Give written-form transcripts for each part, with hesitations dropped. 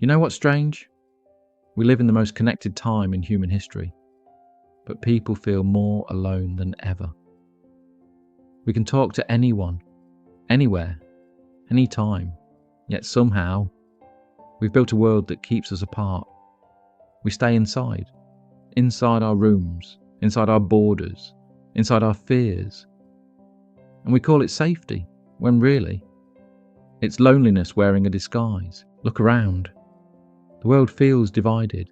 You know what's strange? We live in the most connected time in human history, but people feel more alone than ever. We can talk to anyone, anywhere, anytime, yet somehow we've built a world that keeps us apart. We stay inside our rooms, inside our borders, inside our fears. And we call it safety, when really, it's loneliness wearing a disguise. Look around. The world feels divided.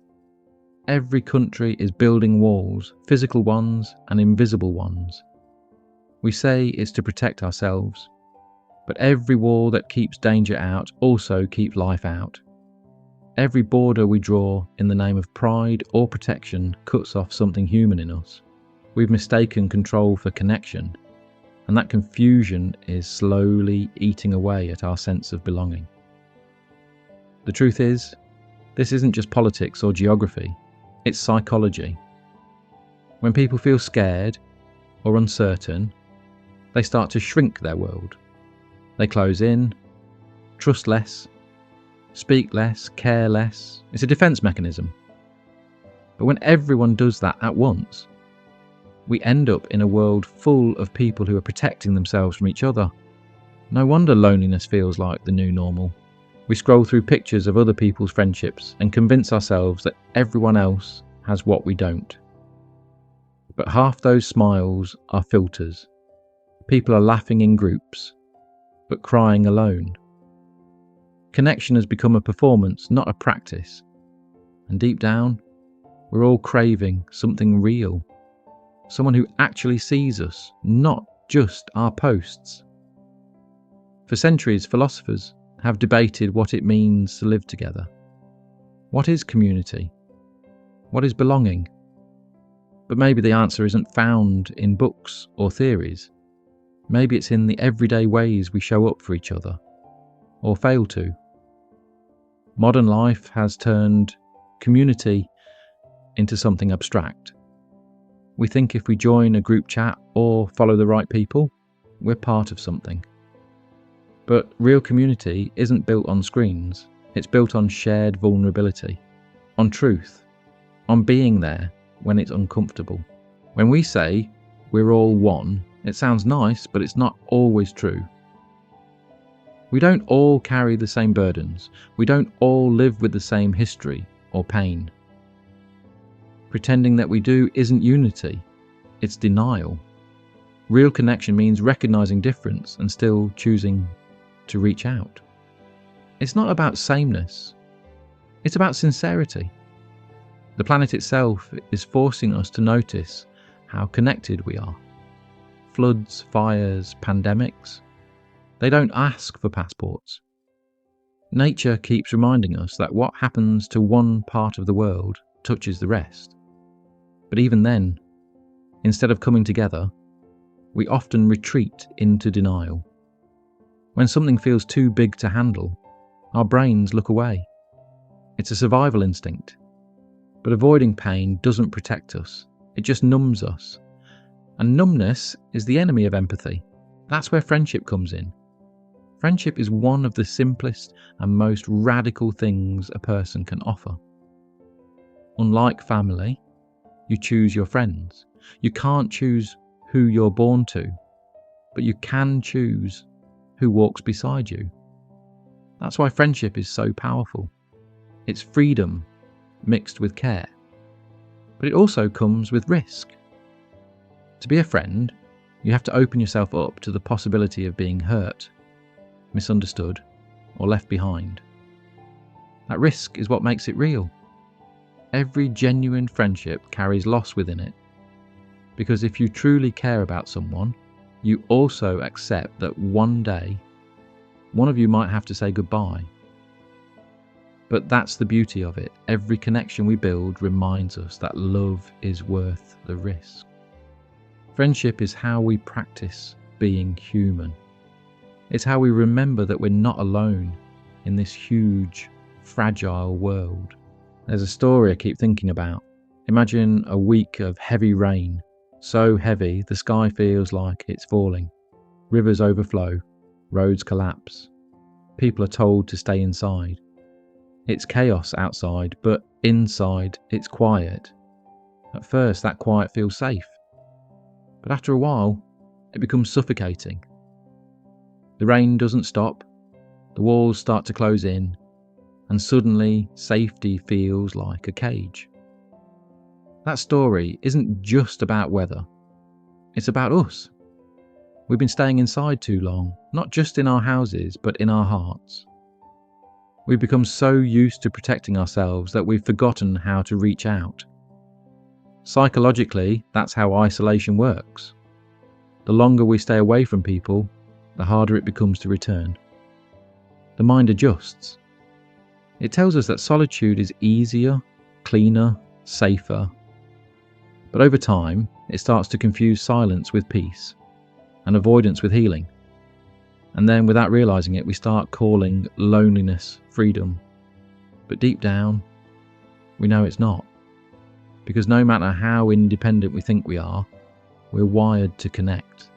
Every country is building walls, physical ones and invisible ones. We say it's to protect ourselves, but every wall that keeps danger out also keeps life out. Every border we draw in the name of pride or protection cuts off something human in us. We've mistaken control for connection, and that confusion is slowly eating away at our sense of belonging. The truth is, this isn't just politics or geography, it's psychology. When people feel scared or uncertain, they start to shrink their world. They close in, trust less, speak less, care less. It's a defense mechanism. But when everyone does that at once, we end up in a world full of people who are protecting themselves from each other. No wonder loneliness feels like the new normal. We scroll through pictures of other people's friendships and convince ourselves that everyone else has what we don't. But half those smiles are filters. People are laughing in groups, but crying alone. Connection has become a performance, not a practice. And deep down, we're all craving something real. Someone who actually sees us, not just our posts. For centuries, philosophers have debated what it means to live together. What is community? What is belonging? But maybe the answer isn't found in books or theories. Maybe it's in the everyday ways we show up for each other, or fail to. Modern life has turned community into something abstract. We think if we join a group chat or follow the right people, we're part of something. But real community isn't built on screens. It's built on shared vulnerability, on truth, on being there when it's uncomfortable. When we say we're all one, it sounds nice, but it's not always true. We don't all carry the same burdens. We don't all live with the same history or pain. Pretending that we do isn't unity, it's denial. Real connection means recognizing difference and still choosing to reach out. It's not about sameness, it's about sincerity. The planet itself is forcing us to notice how connected we are. Floods, fires, pandemics, they don't ask for passports. Nature keeps reminding us that what happens to one part of the world touches the rest. But even then, instead of coming together, we often retreat into denial. When something feels too big to handle, our brains look away. It's a survival instinct. But avoiding pain doesn't protect us, it just numbs us. And numbness is the enemy of empathy. That's where friendship comes in. Friendship is one of the simplest and most radical things a person can offer. Unlike family, you choose your friends. You can't choose who you're born to, but you can choose who walks beside you. That's why friendship is so powerful. It's freedom mixed with care. But it also comes with risk. To be a friend, you have to open yourself up to the possibility of being hurt, misunderstood, or left behind. That risk is what makes it real. Every genuine friendship carries loss within it. Because if you truly care about someone, you also accept that one day, one of you might have to say goodbye. But that's the beauty of it. Every connection we build reminds us that love is worth the risk. Friendship is how we practice being human. It's how we remember that we're not alone in this huge, fragile world. There's a story I keep thinking about. Imagine a week of heavy rain, so heavy the sky feels like it's falling. Rivers overflow, roads collapse. People are told to stay inside. It's chaos outside, but inside it's quiet. At first, that quiet feels safe. But after a while, it becomes suffocating. The rain doesn't stop, the walls start to close in, and suddenly safety feels like a cage. That story isn't just about weather, it's about us. We've been staying inside too long, not just in our houses, but in our hearts. We've become so used to protecting ourselves that we've forgotten how to reach out. Psychologically, that's how isolation works. The longer we stay away from people, the harder it becomes to return. The mind adjusts. It tells us that solitude is easier, cleaner, safer. But over time, it starts to confuse silence with peace and avoidance with healing. And then, without realizing it, we start calling loneliness freedom. But deep down, we know it's not. Because no matter how independent we think we are, we're wired to connect.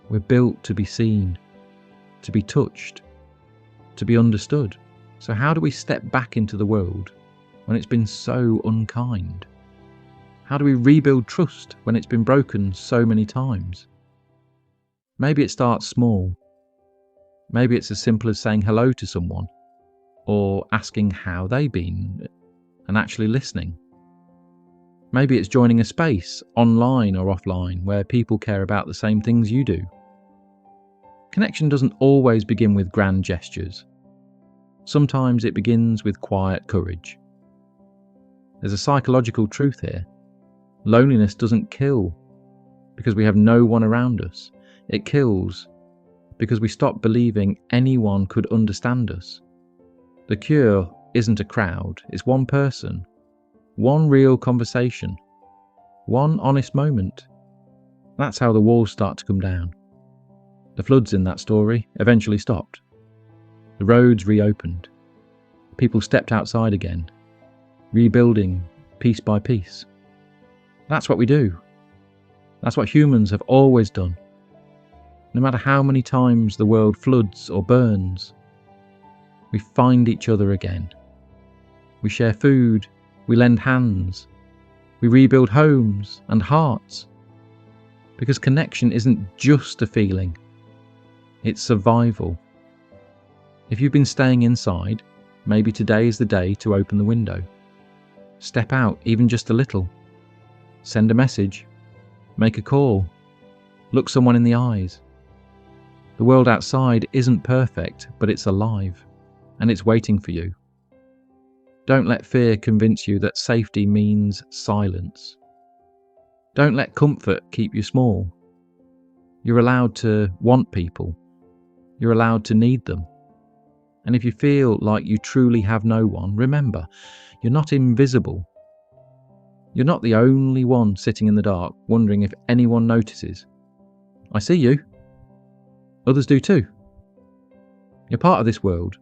We're built to be seen, to be touched, to be understood. So how do we step back into the world when it's been so unkind? How do we rebuild trust when it's been broken so many times? Maybe it starts small. Maybe it's as simple as saying hello to someone, or asking how they've been, and actually listening. Maybe it's joining a space, online or offline, where people care about the same things you do. Connection doesn't always begin with grand gestures. Sometimes it begins with quiet courage. There's a psychological truth here. Loneliness doesn't kill because we have no one around us. It kills because we stop believing anyone could understand us. The cure isn't a crowd, it's one person, one real conversation, one honest moment. That's how the walls start to come down. The floods in that story eventually stopped. The roads reopened. People stepped outside again, rebuilding piece by piece. That's what we do. That's what humans have always done. No matter how many times the world floods or burns, we find each other again. We share food, we lend hands, we rebuild homes and hearts. Because connection isn't just a feeling, it's survival. If you've been staying inside, maybe today is the day to open the window. Step out even just a little. Send a message. Make a call. Look someone in the eyes. The world outside isn't perfect, but it's alive, and it's waiting for you. Don't let fear convince you that safety means silence. Don't let comfort keep you small. You're allowed to want people. You're allowed to need them. And if you feel like you truly have no one, remember, you're not invisible. You're not the only one sitting in the dark, wondering if anyone notices. I see you. Others do too. You're part of this world,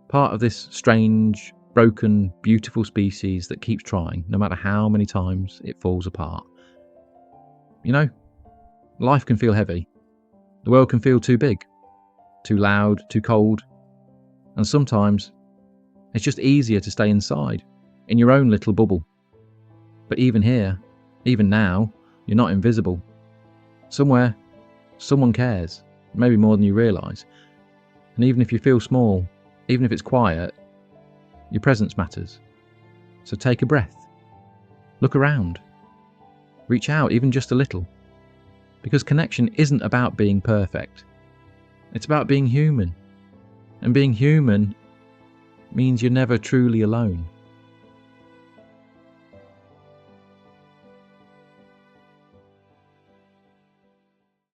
part of this strange, broken, beautiful species that keeps trying, no matter how many times it falls apart. You know, life can feel heavy. The world can feel too big, too loud, too cold. And sometimes it's just easier to stay inside, in your own little bubble. But even here, even now, you're not invisible. Somewhere, someone cares, maybe more than you realise. And even if you feel small, even if it's quiet, your presence matters. So take a breath. Look around. Reach out even just a little. Because connection isn't about being perfect. It's about being human. And being human means you're never truly alone.